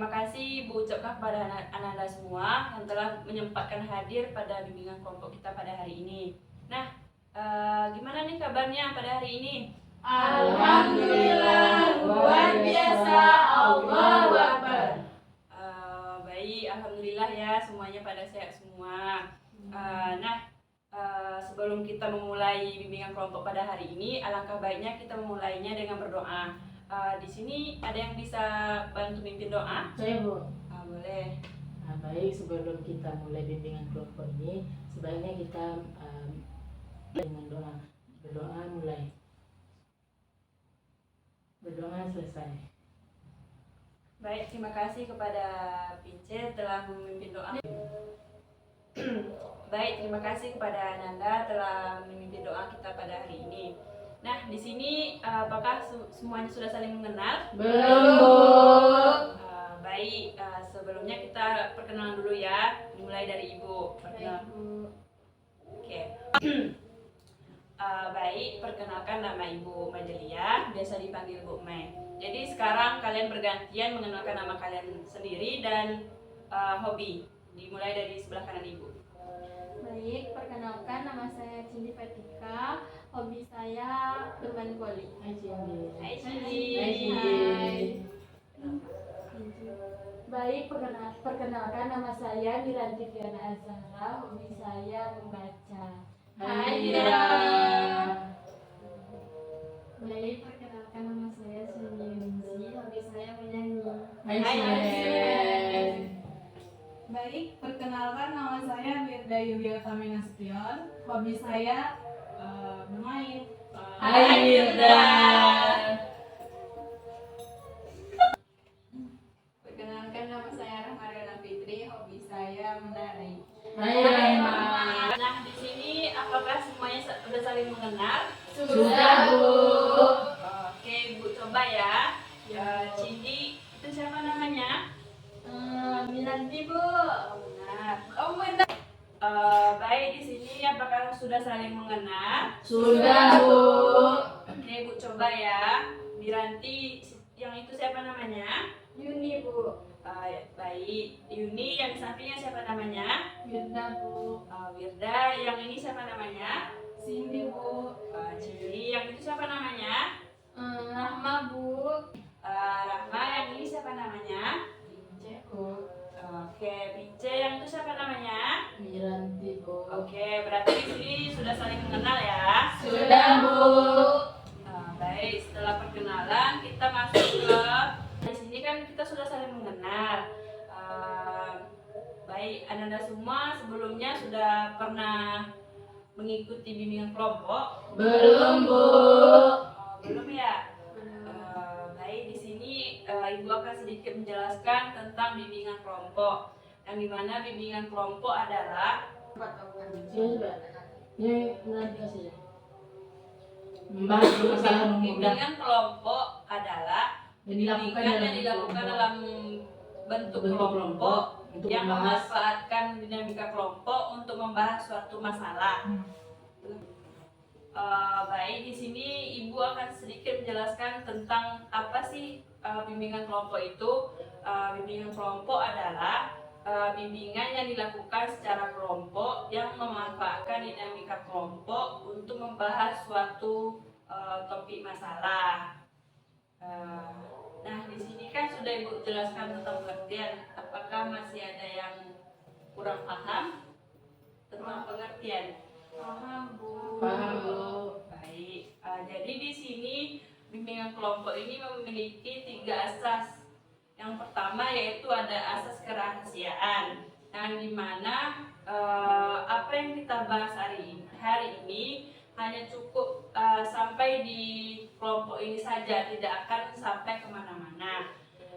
terima kasih Bu ucapkan kepada anak-anak semua yang telah menyempatkan hadir pada bimbingan kelompok kita pada hari ini. Nah, gimana nih kabarnya pada hari ini? Alhamdulillah, luar biasa, Allahu Akbar. Baik, alhamdulillah ya semuanya pada sehat semua. Sebelum kita memulai bimbingan kelompok pada hari ini, alangkah baiknya kita memulainya dengan berdoa. Di sini ada yang bisa bantu mimpin doa? Saya, Bu. Boleh. Baik, sebelum kita mulai bimbingan kelompok ini, sebaiknya kita dengan doa. Berdoa mulai. Berdoa selesai. Baik, terima kasih kepada Pince telah memimpin doa. Baik, terima kasih kepada Nanda telah memimpin doa kita pada hari ini. Nah, di sini apakah semuanya sudah saling mengenal? Belum. Baik, sebelumnya kita perkenalan dulu ya. Dimulai dari Ibu. Baik, Bu. Oke. Baik, perkenalkan nama Ibu Majelia, biasa dipanggil Bu Mei. Jadi sekarang kalian bergantian mengenalkan nama kalian sendiri dan hobi. Dimulai dari sebelah kanan Ibu. Baik, perkenalkan nama saya Cindy Fatika. Hobi saya bermain voli. Hai, Cindy. Hai Cindy. Hai, Cindy. Baik, perkenalkan nama saya Miranti Fiana Azhara. Hobi saya membaca. Hai, Dira. Baik, perkenalkan nama saya Suni Yunzi. Hobi saya menyanyi. Hai, Cindy. Baik, perkenalkan nama saya Wirda Yuliata Nasution. Hobi saya bermain. Hai, Wirda. Perkenalkan nama saya Rahmariana Fitri. Hobi saya menari. Hai, Rahma. Nah, di sini apakah semuanya sudah saling mengenal? Sudah, Bu. Oke, Bu coba ya. Cindy, itu siapa namanya? Miranti, Bu. Benar. Oh, benar. Baik, di sini apakah sudah saling mengenal? Sudah, Bu. Oke, Bu coba ya. Miranti, yang itu siapa namanya? Yuni, Bu. Baik. Yuni, yang di sampingnya siapa namanya? Wirda, Bu. Wirda, yang ini siapa namanya? Cindy, Bu. Cindy, yang itu siapa namanya? Rahma, Bu. Rahma, yang ini siapa namanya? Pince, Bu. Oke, Pince, yang itu siapa namanya? Miranti, Bu. Oke, berarti di sini sudah saling mengenal ya? Sudah, Bu. Baik, setelah perkenalan kita masuk ke di sini kan kita sudah saling mengenal. Baik, Anda semua sebelumnya sudah pernah mengikuti bimbingan kelompok? Belum, Bu. Belum ya? Baik, di sini Ibu akan sedikit menjelaskan tentang bimbingan kelompok. Yang dimana bimbingan kelompok adalah Ini nanti kasih ya. Membahas masalah mudah bimbingan kelompok adalah bimbingan yang dilakukan dalam bentuk kelompok untuk yang membahas memanfaatkan dinamika kelompok untuk membahas suatu masalah. Baik, di sini Ibu akan sedikit menjelaskan tentang apa sih bimbingan kelompok itu. Bimbingan kelompok adalah bimbingan yang dilakukan secara kelompok yang memanfaatkan dinamika kelompok untuk membahas suatu topik masalah. Nah, di sini kan sudah Ibu jelaskan tentang pengertian. Apakah masih ada yang kurang paham tentang pengertian? Paham, Bu. paham, Bu. Baik, jadi di sini bimbingan kelompok ini memiliki 3 asas. Yang pertama yaitu ada asas kerahasiaan, yang dimana apa yang kita bahas hari ini hanya cukup sampai di kelompok ini saja, tidak akan sampai kemana-mana.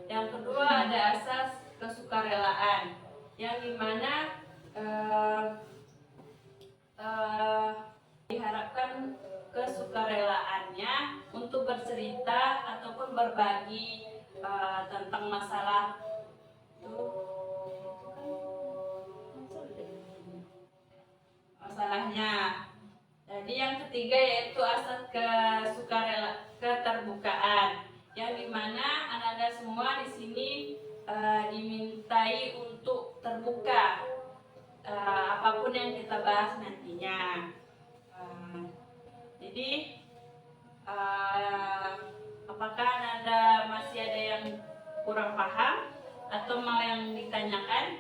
Yang kedua ada asas kesukarelaan, yang dimana diharapkan kesukarelaannya untuk bercerita ataupun berbagi tentang masalah masalahnya. Jadi yang ketiga yaitu asas keterbukaan, yang dimana anak-anak semua di sini Apakah Anda masih ada yang kurang paham atau mau yang ditanyakan?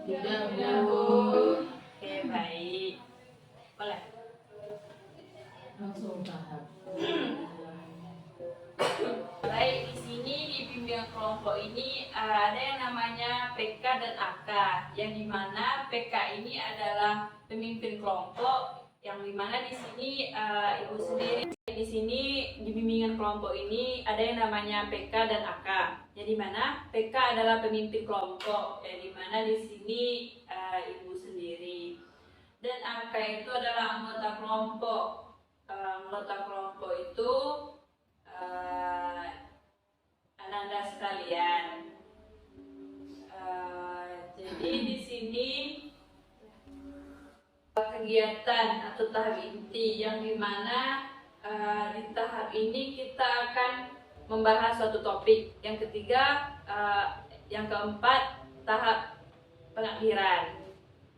Tidak, Tidak, Bu. Oke, baik. Boleh. langsung paham. Baik, di sini di bimbingan kelompok ini ada yang namanya PK dan AK, yang dimana PK ini adalah pemimpin kelompok, yang dimana di sini ibu sendiri di sini di bimbingan kelompok ini ada yang namanya PK dan AK, yang dimana PK adalah pemimpin kelompok, yang dimana di sini ibu sendiri, dan AK itu adalah anggota kelompok. Anggota kelompok itu Ananda sekalian. Jadi di sini kegiatan atau tahap inti yang dimana di tahap ini kita akan membahas suatu topik. Yang ketiga, yang keempat tahap pengakhiran.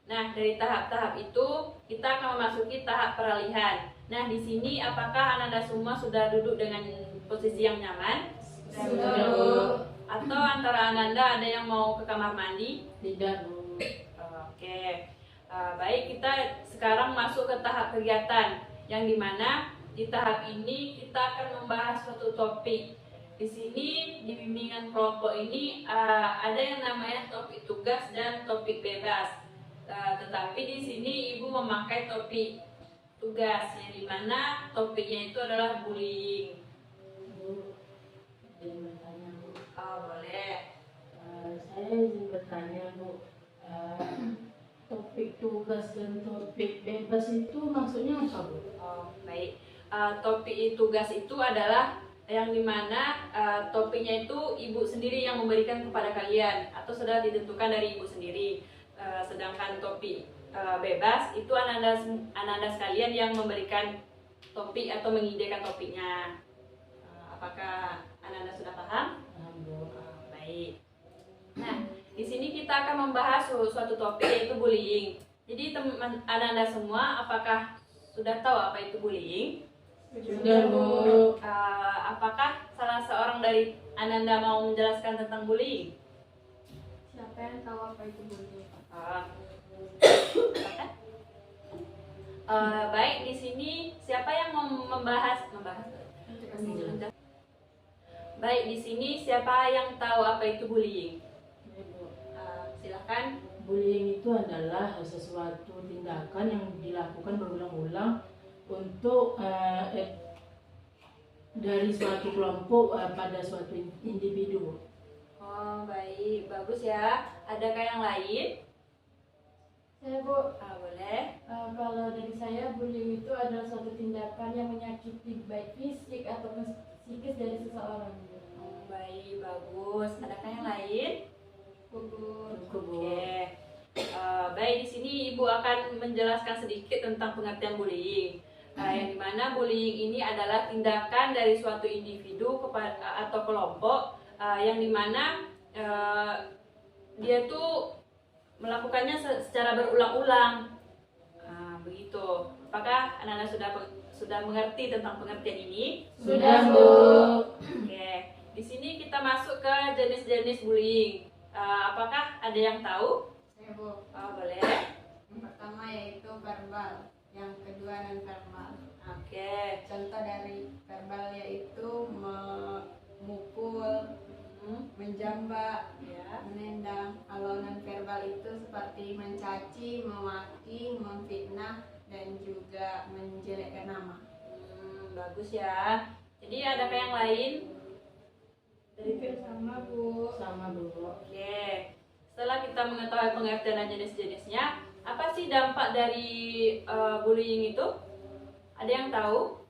Nah, dari tahap-tahap itu kita akan memasuki tahap peralihan. Nah, di sini apakah Ananda semua sudah duduk dengan posisi yang nyaman? Sudah, Bu. Atau antara Ananda ada yang mau ke kamar mandi? Tidak, Bu. Oke. Baik, kita sekarang masuk ke tahap kegiatan, yang dimana di tahap ini kita akan membahas suatu topik. Di sini di bimbingan kelompok ini ada yang namanya topik tugas dan topik bebas. Tetapi di sini ibu memakai topik tugas, yang dimana topiknya itu adalah bullying. Bu, izin bertanya, Bu. Boleh. Saya izin bertanya, Bu. Topik tugas dan topik bebas itu maksudnya apa, Bu? Baik. Topik tugas itu adalah yang dimana topiknya itu ibu sendiri yang memberikan kepada kalian atau sudah ditentukan dari ibu sendiri. Sedangkan topik bebas itu ananda sekalian yang memberikan topik atau mengidekan topiknya. Apakah ananda sudah paham? Bu. Baik. Nah, di sini kita akan membahas suatu topik yaitu bullying. Jadi teman ananda semua apakah sudah tahu apa itu bullying? Sudah, Bu. Apakah salah seorang dari ananda mau menjelaskan tentang bullying? Siapa yang tahu apa itu bullying? Baik, di sini siapa yang mau membahas? Baik, di sini siapa yang tahu apa itu bullying? Ya, Bu. Silakan. Bullying itu adalah sesuatu tindakan yang dilakukan berulang-ulang untuk dari suatu kelompok pada suatu individu. Oh, baik, bagus ya. Adakah yang lain? Saya, Bu. Boleh. Kalau dari saya, bullying itu adalah suatu tindakan yang menyakiti baik fisik atau psikis dari seseorang. Baik, bagus. Adakah yang lain? Gugur. Oke. Baik, di sini Ibu akan menjelaskan sedikit tentang pengertian bullying. Yang dimana bullying ini adalah tindakan dari suatu individu atau kelompok yang dimana dia tuh melakukannya secara berulang-ulang. Begitu. Apakah anak-anak sudah mengerti tentang pengertian ini? Sudah, Bu. Oke. Di sini kita masuk ke jenis-jenis bullying. Apakah ada yang tahu? Saya, Bu. Boleh. Yang pertama yaitu verbal, yang kedua non verbal. Oke. Contoh dari verbal yaitu memukul, menjambak, Ya. menendang. Kalau non verbal itu seperti mencaci, memaki, memfitnah, dan juga menjelekkan nama. Bagus ya. Jadi adakah yang lain? Sama, Bu. Sama, Bu. Oke. Setelah kita mengetahui pengertian dan jenis-jenisnya, apa sih dampak dari bullying itu? Ada yang tahu?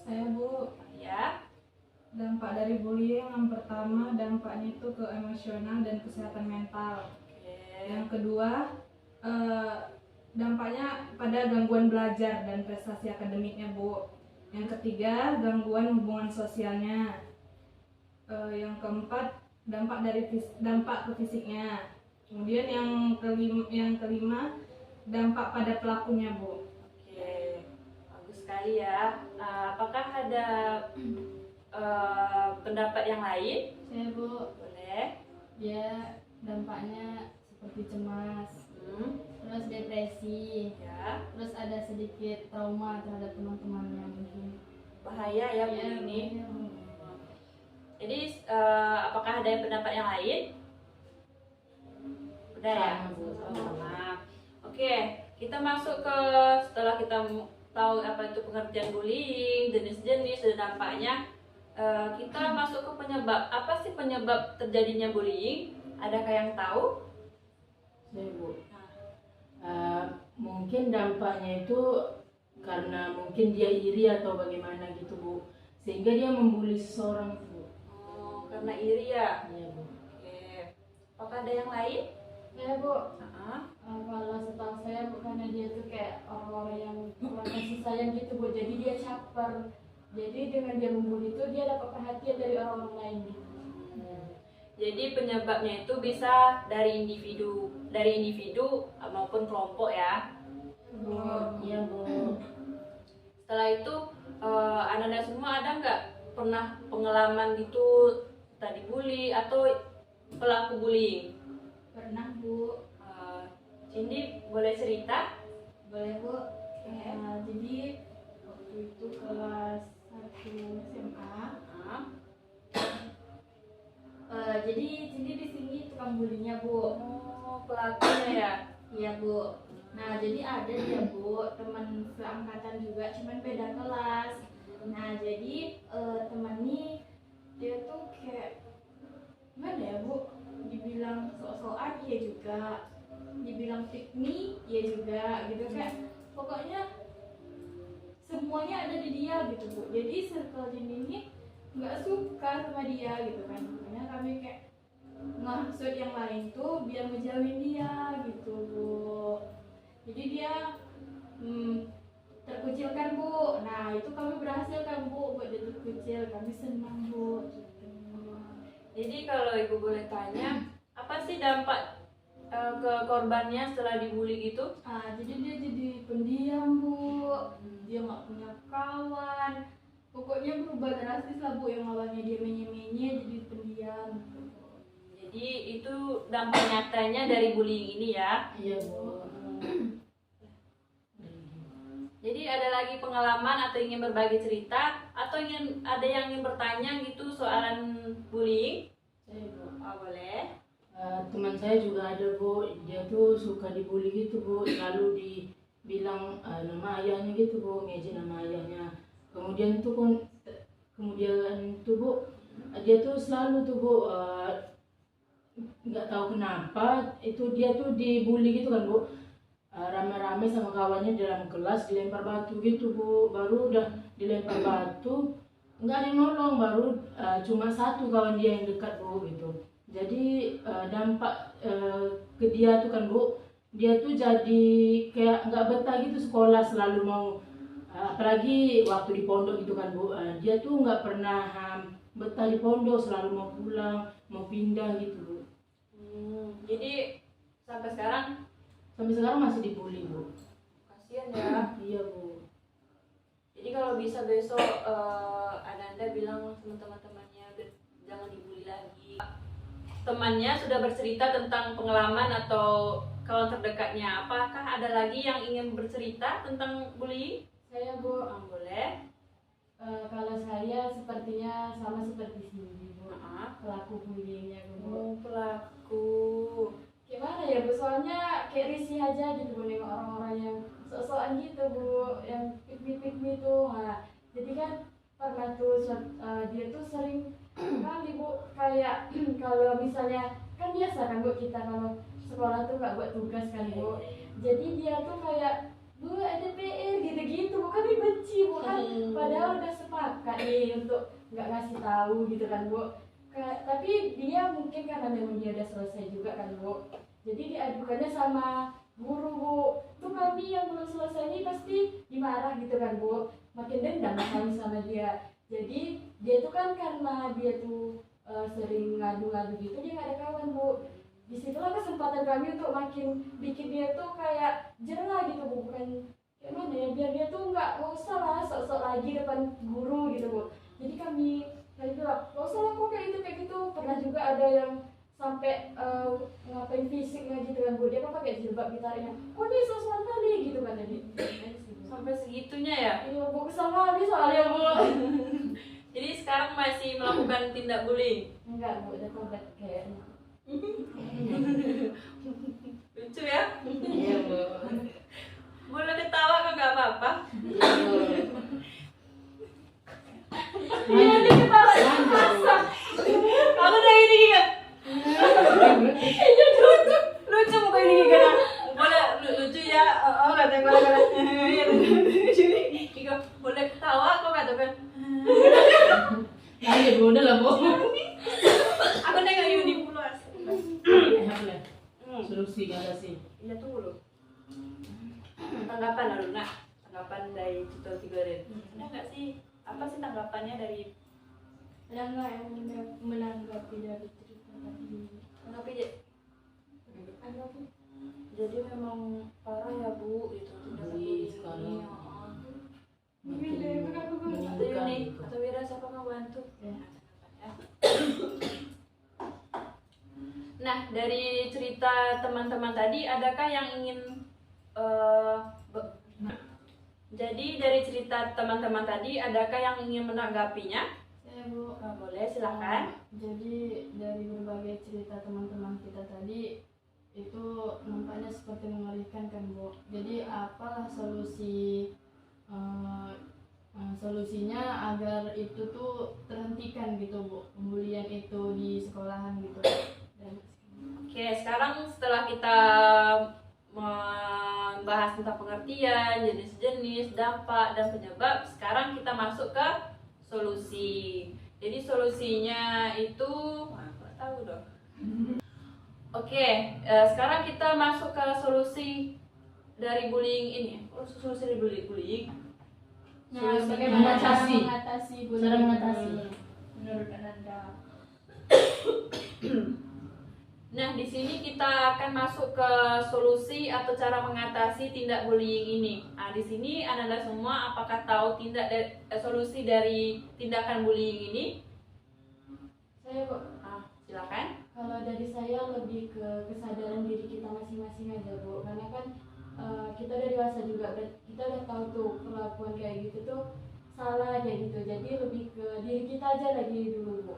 Saya, Bu. Ya. Dampak dari bullying yang pertama, dampaknya itu ke emosional dan kesehatan mental. Oke. Yang kedua, dampaknya pada gangguan belajar dan prestasi akademiknya, Bu. Yang ketiga, gangguan hubungan sosialnya. Yang keempat, dampak ke fisiknya. Kemudian yang kelima, dampak pada pelakunya, Bu. Oke. Bagus sekali ya. Apakah ada pendapat yang lain? Saya Bu, Boleh. dia dampaknya seperti cemas, terus depresi, Ya, terus ada sedikit trauma terhadap teman-temannya mungkin. bahaya ya Bu Iya, ini. iya, Bu. Jadi apakah ada yang pendapat yang lain? Udah ya? Sama, Bu. Sama. Oke, kita masuk ke setelah kita tahu apa itu pengertian bullying, jenis-jenis dan dampaknya, kita masuk ke penyebab. Apa sih penyebab terjadinya bullying? Adakah yang tahu? Saya Bu. Mungkin dampaknya itu karena mungkin dia iri atau bagaimana gitu Bu, sehingga dia membuli seseorang Bu. Oh, karena iri ya. Iya Bu. Oke. Apakah ada yang lain? Ya Bu, Ah, kalau setahu saya bukannya dia tuh kayak orang-orang yang kurang kasih sayang gitu Bu, jadi dia caper. Jadi dengan dia membuli itu dia dapat perhatian dari orang-orang lain gitu. Jadi penyebabnya itu bisa dari individu maupun kelompok ya. Bu, Iya Bu. Setelah itu anak-anak semua ada nggak pernah pengalaman gitu tadi bully atau pelaku bullying? pernah Bu. Cindy boleh cerita? Boleh Bu. Jadi waktu itu kelas 1 SMA. Jadi Cindy di sini tukang bulinya Bu. Oh, pelakunya ya. Iya Bu. Nah jadi ada dia Bu, teman seangkatan juga, cuman beda kelas. Nah jadi teman ini dia tuh kayak gimana ya Bu? Dibilang sok-sokan iya juga, dibilang pick me iya juga, gitu kayak pokoknya semuanya ada di dia gitu Bu. Jadi circle ini nggak suka sama dia gitu kan, makanya kami kayak ngasut yang lain tuh biar ngejauhin dia gitu Bu. Jadi dia terkucilkan Bu. Nah itu kami berhasil kan Bu buat dia terkucil, kami senang Bu gitu. Jadi kalau ibu boleh tanya, apa sih dampak ke korbannya setelah dibully gitu? Jadi dia jadi pendiam Bu, dia nggak punya kawan, pokoknya berubah drastis lah Bu, yang awalnya dia menye-menye jadi pendiam gitu. Jadi itu dampak nyatanya dari bullying ini ya. Iya Bu. Jadi ada lagi pengalaman atau ingin berbagi cerita atau ada yang ingin bertanya gitu soalan bullying? Saya Bu. Boleh. Teman saya juga ada Bu, dia tuh suka dibully gitu Bu, selalu dibilang nama ayahnya gitu Bu, ngejek nama ayahnya. Kemudian tuh Bu, dia tuh selalu tuh Bu, nggak tahu kenapa itu dia tuh dibully gitu kan Bu. Rame-rame sama kawannya dalam kelas dilempar batu gitu Bu, baru udah dilempar batu nggak ada yang nolong, baru cuma satu kawan dia yang dekat Bu gitu. Jadi dampak ke dia tuh kan Bu, dia tuh jadi kayak nggak betah gitu sekolah, selalu mau apalagi waktu di pondok gitu kan Bu, dia tuh nggak pernah betah di pondok, selalu mau pulang, mau pindah gitu Bu. Jadi sampai sekarang Masih dibully Bu. kasihan ya. Iya Bu. Jadi kalau bisa besok Ananda bilang sama teman-temannya jangan dibully lagi. Temannya sudah bercerita tentang pengalaman atau kawan terdekatnya. Apakah ada lagi yang ingin bercerita tentang bullying? Saya Bu, Boleh. kalau saya sepertinya sama seperti Cindy Bu, pelaku bullyingnya Bu. Oh, pelaku. Gimana ya Bu, soalnya kayak risih aja gitu Bu, nengok orang-orang yang sok-sokan gitu Bu, yang pick-me tuh. Nah, jadi kan pernah tuh dia tuh sering kali Bu, kayak kalau misalnya kan biasa kan Bu, kita kalau sekolah tuh nggak buat tugas kan Bu, jadi dia tuh kayak Bu ada PR gitu-gitu Bu, kami benci Bu kan, padahal udah sepakat nih untuk nggak ngasih tahu gitu kan Bu. Tapi dia mungkin karena memang dia udah selesai juga kan Bu, jadi diadukannya sama guru Bu. Tuh kami yang belum selesai ini pasti dimarah gitu kan Bu, makin dendam kami sama dia. Jadi dia tuh kan karena dia tuh sering ngadu-ngadu gitu, dia gak ada kawan Bu. Disitulah kesempatan kami untuk makin bikin dia tuh kayak jerah gitu Bu, bukan kayak mana ya, biar dia tuh nggak usah lah sok-sok lagi depan guru gitu Bu. Jadi kami bilang, gak usah lah yang sampai ngapain fisiknya gitu kan Bu, dia kan pakai jilbab gitarnya, kok dia sosokan kali gitu kan jadi Sampai segitunya ya. iya Bu, kesal kali soalnya Bu. Jadi sekarang masih melakukan tindak bullying. Enggak Bu, udah tobat kayaknya. Lucu ya. Iya Bu. Boleh ketawa kok nggak apa-apa. Iya ini ketawa masak. Aku udah ini kan. Lucu muka ini kan. Boleh lucu ya. Oh kata lucu nih. Iko boleh ketawa kok kata kan. Ayo Bu, udah lah Bu. Aku nengok Yuni puluh Boleh. Solusi nggak sih? Iya tunggu dulu. Tanggapan lalu nak. Tanggapan dari Cito Tigoren. Ada nggak sih? Apa sih tanggapannya dari Ada nggak yang menanggapi dari cerita tadi? tanggapi aja? Ada Bu? Jadi memang parah ya Bu gitu tindakan Bully bullying sekarang. ini. Beda, Atau Menyembuhkan Yuni gitu. atau Wira siapa mau bantu? Ya. Nah dari cerita teman-teman tadi adakah yang ingin be- jadi dari cerita teman-teman tadi adakah yang ingin menanggapinya? Saya Bu. Boleh silakan. Jadi dari berbagai cerita teman-teman kita tadi itu nampaknya seperti mengerikan kan Bu. Jadi apalah solusinya agar itu tuh terhentikan gitu Bu, pembulian itu di sekolahan gitu. Dan Oke, sekarang setelah kita membahas tentang pengertian, jenis-jenis, dampak, dan penyebab, sekarang kita masuk ke solusi. Jadi solusinya itu, nggak tahu dong. Oke, sekarang kita masuk ke solusi dari bullying ini. Oh, solusi dari bullying. nah, Solusi bagaimana cara mengatasi. mengatasi Cara bullying mengatasi. menurut Ananda? Nah, di sini kita akan masuk ke solusi atau cara mengatasi tindak bullying ini. Nah, di sini Anda semua apakah tahu solusi dari tindakan bullying ini? Saya Bu, Silakan. kalau dari saya lebih ke kesadaran diri kita masing-masing aja Bu, karena kan kita udah dewasa juga, kita udah tahu tuh perlakuan kayak gitu tuh salah kayak gitu, jadi lebih ke diri kita aja lagi dulu Bu.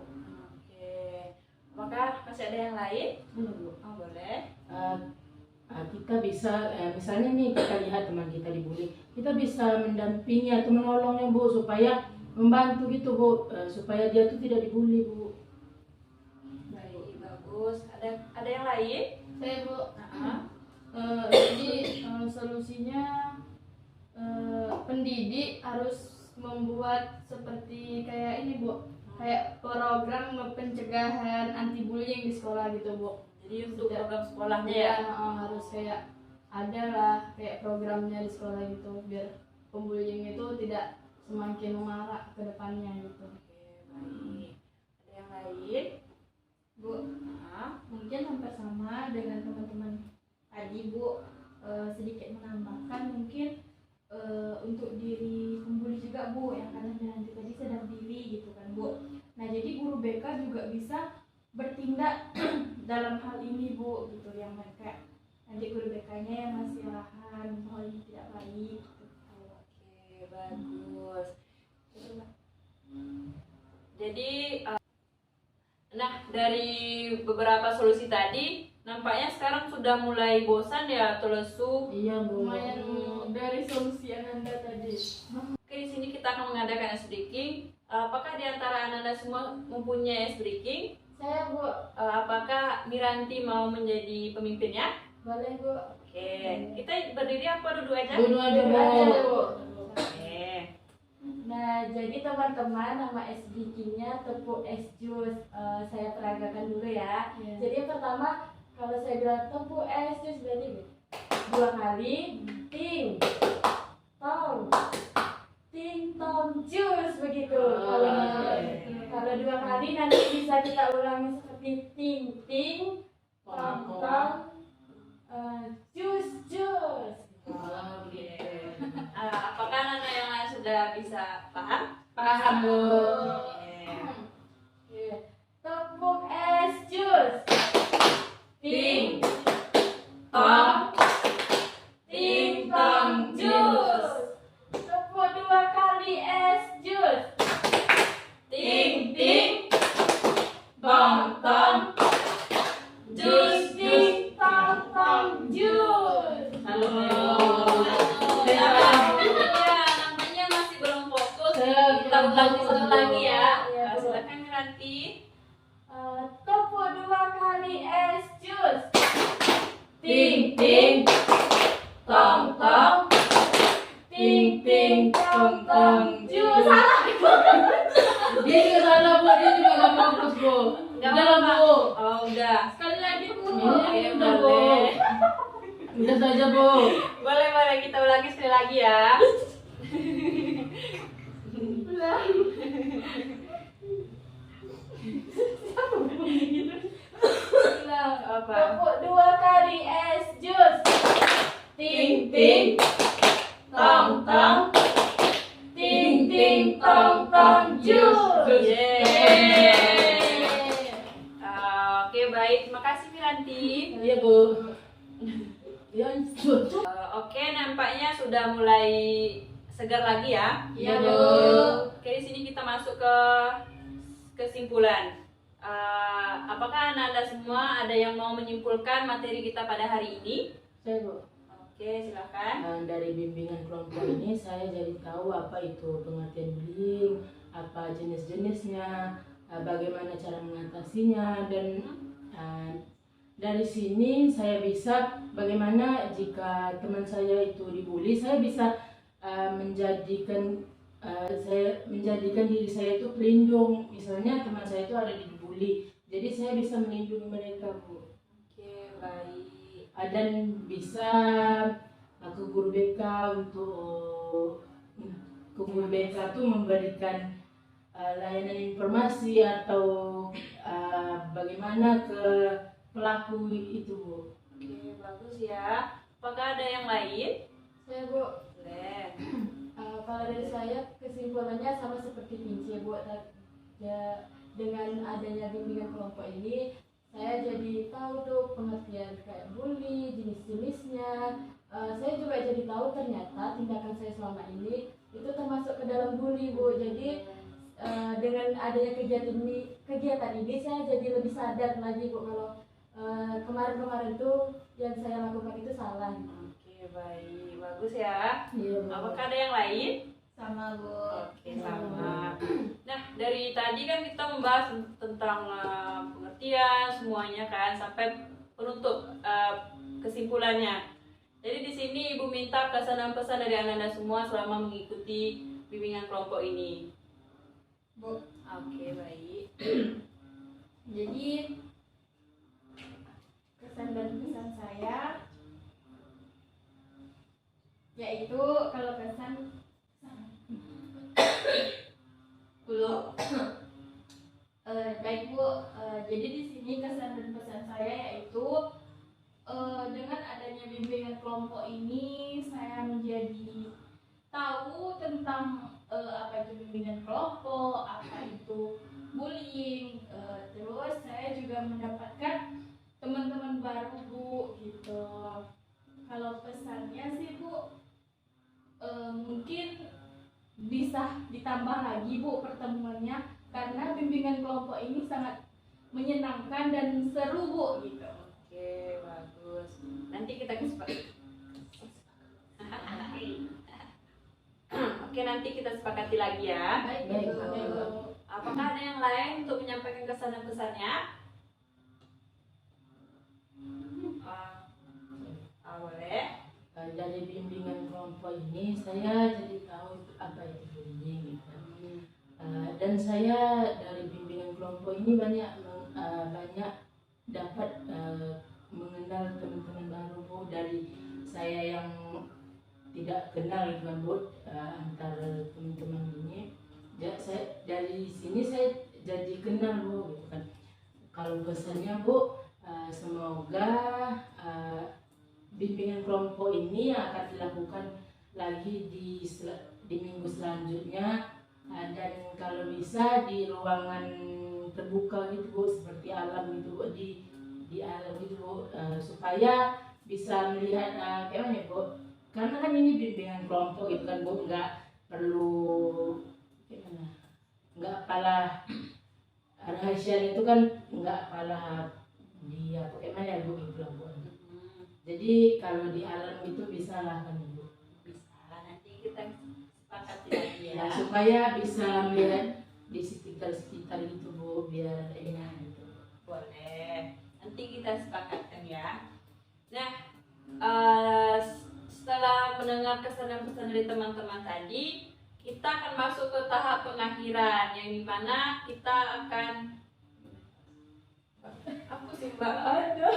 Oke. Apakah masih ada yang lain? Boleh Bu. Oh, boleh. Kita bisa misalnya nih kita lihat teman kita dibully, kita bisa mendampingi atau menolongnya Bu supaya membantu gitu Bu, supaya dia tuh tidak dibully Bu. Baik, bagus. Ada yang lain? Saya Bu, Nah, jadi solusinya pendidik harus membuat seperti kayak ini Bu, kayak program pencegahan anti bullying di sekolah gitu Bu. jadi untuk program sekolahnya ya. Harus kayak ada lah kayak programnya di sekolah gitu biar pembullying itu tidak semakin memarak ke depannya gitu. Oke, baik. Ada yang lain? Bu, Nah, mungkin hampir sama dengan teman-teman tadi Bu, sedikit menambahkan mungkin untuk diri pembuli juga Bu, yang karena nanti tadi sadar diri gitu kan Bu. Nah jadi guru BK juga bisa bertindak dalam hal ini Bu gitu, yang mereka nanti guru BK-nya yang ngasih arahan hal ini tidak baik gitu. oke, bagus. Jadi, nah dari beberapa solusi tadi, nampaknya sekarang sudah mulai bosan ya atau lesu. Iya Bu. Lumayan dari solusi Ananda tadi. Oke, di sini kita akan mengadakan ice breaking. Apakah di antara Anda semua mempunyai ice breaking? Saya Bu, Apakah Miranti mau menjadi pemimpinnya? boleh Bu. Oke, kita berdiri apa duduk aja? Duduk aja Duduk aja, Bu. Bu. Oke. Nah, jadi teman-teman, nama es bikinnya tepung es jus. Saya peragakan dulu ya. Iya. Jadi yang pertama, kalau saya bilang tepung es jus berarti 2 kali ting tong jus begitu. Kalau 2 kali nanti bisa kita ulangi seperti ting ting tong jus. Oke. Apakah anak yang lain sudah bisa paham? Paham Bu. Oke. Tepung es jus. Miranti. Tepuk 2 kali es jus. Ting ting tong tong. Ting ting tong tong. Jus salah. Dia juga salah Bu, dia juga gak fokus Bu. Gak Udah lah apa-apa. Bu. Oh udah. Sekali lagi Bu. Oke, Udah Bu. boleh. Udah saja Bu. Boleh kita ulangi sekali lagi ya. Apa? Tepuk 2 kali es jus. Ting ting tong tong. Ting ting tong tong. Jus. Yeay. Oke baik, terima kasih Miranti. Iya Bu. Ya jus. Oke, nampaknya sudah mulai segar lagi ya. Iya Bu. Oke, di sini kita masuk ke kesimpulan. Apakah Anda semua ada yang mau menyimpulkan materi kita pada hari ini? Saya Bu. Oke, silakan. Dari bimbingan kelompok ini saya jadi tahu apa itu pengertian bullying, apa jenis-jenisnya, bagaimana cara mengatasinya, dan dari sini saya bisa bagaimana jika teman saya itu dibully, saya bisa menjadikan diri saya itu pelindung. Misalnya teman saya itu ada dibully, jadi saya bisa melindungi mereka Bu. Oke, baik. Dan bisa ke guru BK untuk ke guru BK tuh memberikan layanan informasi atau bagaimana ke pelaku itu Bu. Oke, bagus ya. Apakah ada yang lain? Saya Bu. Boleh. Kalau dari saya kesimpulannya sama seperti Pinci Bu. Dengan adanya bimbingan kelompok ini, saya jadi tahu tuh pengertian kayak bully, jenis-jenisnya. Saya juga jadi tahu ternyata tindakan saya selama ini itu termasuk ke dalam bully Bu. Jadi dengan adanya kegiatan ini saya jadi lebih sadar lagi Bu kalau kemarin-kemarin tuh yang saya lakukan itu salah. Oke, baik. Bagus ya. Iya Bu. Apakah ada yang lain? Sama Bu. Oke, sama. Nah, dari tadi kan kita membahas tentang pengertian semuanya kan sampai penutup kesimpulannya. Jadi di sini Ibu minta kesan dan pesan dari Anda semua selama mengikuti bimbingan kelompok ini. Bu. Oke, baik. Jadi kesan dan pesan saya yaitu kalau kesan dulu baik Bu, jadi di sini kesan dan pesan saya yaitu dengan adanya bimbingan kelompok ini saya menjadi tahu tentang apa itu bimbingan kelompok, apa itu bullying, terus saya juga mendapatkan teman-teman baru Bu gitu. Kalau pesannya sih Bu, mungkin bisa ditambah lagi Bu pertemuannya karena bimbingan kelompok ini sangat menyenangkan dan seru Bu gitu. Oke, bagus. Nanti kita kesepakati. Oke, nanti kita sepakati lagi ya. Baik Baik, Bu. Bu. Apakah ada yang lain untuk menyampaikan kesan dan pesannya? Boleh. Dari bimbingan kelompok ini saya jadi tahu apa itu bullying gitu. Dan saya dari bimbingan kelompok ini banyak dapat mengenal teman-teman baru Bu, dari saya yang tidak kenal gitu kan Bu, antara teman-teman ini. Dari sini saya jadi kenal Bu gitu kan. Kalau pesannya Bu, semoga bimbingan kelompok ini akan dilakukan lagi di minggu selanjutnya, dan kalau bisa di ruangan terbuka gitu Bu, seperti alam gitu Bu, di alam gitu Bu, supaya bisa melihat gimana Bu, karena kan ini bimbingan kelompok gitu kan Bu, nggak perlu gimana, nggak pala rahasia itu kan nggak pala di apa gimana Bu gitu lah Bu. Jadi kalau di alam itu bisa lah kan Bu. Bisa. Nanti kita sepakati lagi ya. Ya, supaya bisa di sekitar gitu Bu, biar enak gitu. Boleh. Nanti kita sepakatkan ya. Nah, setelah mendengar kesan dan pesan dari teman-teman tadi, kita akan masuk ke tahap pengakhiran yang dimana kita akan aku sih mbak ada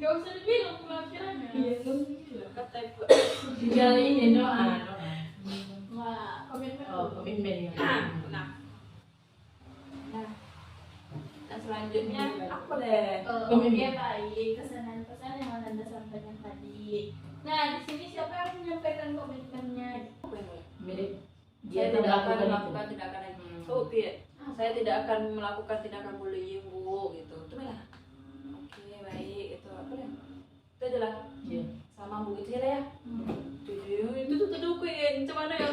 Gak usah dibilang pengakhirannya. kata ibu. Tinggal ini doa. Nah, komitmen. Komitmen ya. Nah, dan selanjutnya apa deh? Oke, baik. Kesan dan pesan yang Anda sampaikan tadi. Nah, di sini siapa yang menyampaikan komitmennya? Mirip Saya dia tidak akan melakukan melakukan tindakan lagi. So, Pit, saya tidak akan melakukan tindakan bullying, Bu, gitu. Itu lah. Oke, baik. Itu apa deh? Itu aja lah. Iya. Sama Bu itu ya. Itu tuh teduh ya, macam mana ya?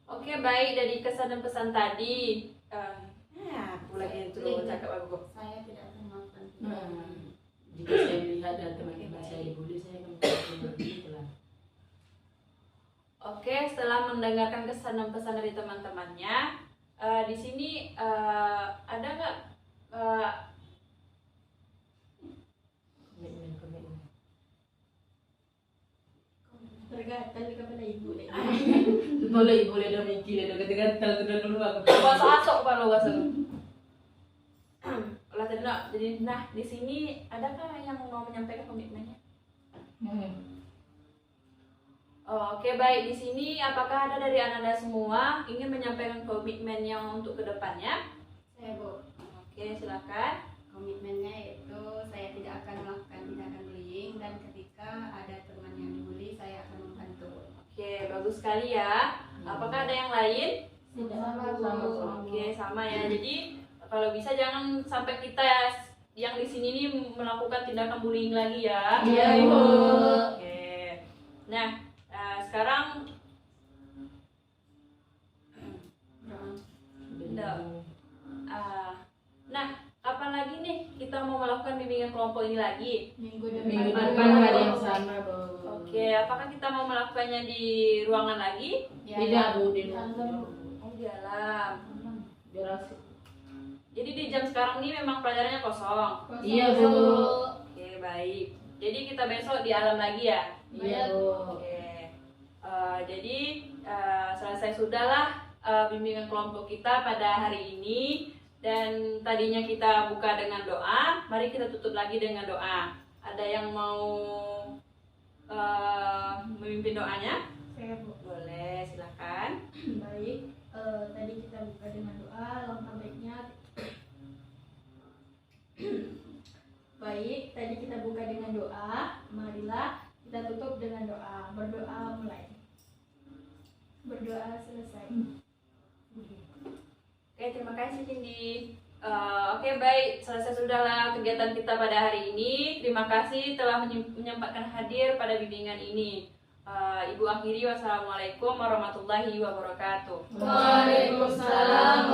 Oke, baik, dari kesan dan pesan tadi. Aku lagi itu cakap aku. Saya tidak akan melakukan Jika saya melihat ada teman-teman saya dibully, saya akan melakukan gitu lah. Oke, setelah mendengarkan kesan dan pesan dari teman-temannya, di sini ada nggak Komitmen. Tergatal di kepala ibu deh. Boleh dah mikir, dah gatal sudah dulu aku. bahasa asok pak lo bahasa lo? Lah tadi nak, jadi nah di sini adakah yang mau menyampaikan komitmennya? Oke, baik, di sini apakah ada dari anda semua ingin menyampaikan komitmennya untuk kedepannya? Saya Bu, Oke, silakan. komitmennya yaitu saya tidak akan melakukan tindakan bullying dan ketika ada teman yang dibully saya akan membantu. Oke, bagus sekali ya. Apakah ada yang lain? Sama. Oke, sama ya. Jadi kalau bisa jangan sampai kita yang di sini nih melakukan tindakan bullying lagi ya. Iya, Ibu. Oke. Nah, sekarang nah, kapan lagi nih kita mau melakukan bimbingan kelompok ini lagi? Minggu Minggu depan. depan hari yang sama, Bu. Oke, apakah kita mau melakukannya di ruangan lagi? Tidak, Bu, di Oh, di dalam. biar asik. Jadi di jam sekarang ini memang pelajarannya kosong. Iya, Bu. Oke, baik. Jadi kita besok di alam lagi ya? Iya, Bu. Oke. Jadi selesai sudahlah bimbingan kelompok kita pada hari ini. Dan tadinya kita buka dengan doa, mari kita tutup lagi dengan doa. Ada yang mau memimpin doanya? Saya Bu. Boleh, silakan. Baik, tadi kita buka dengan doa, langkah baiknya. Baik, tadi kita buka dengan doa, marilah kita tutup dengan doa. Berdoa mulai. Berdoa selesai. Oke, terima kasih Cindy. Oke, baik, selesai sudahlah kegiatan kita pada hari ini. Terima kasih telah menyempatkan hadir pada bimbingan ini. Ibu akhiri, wassalamualaikum warahmatullahi wabarakatuh. Waalaikumsalam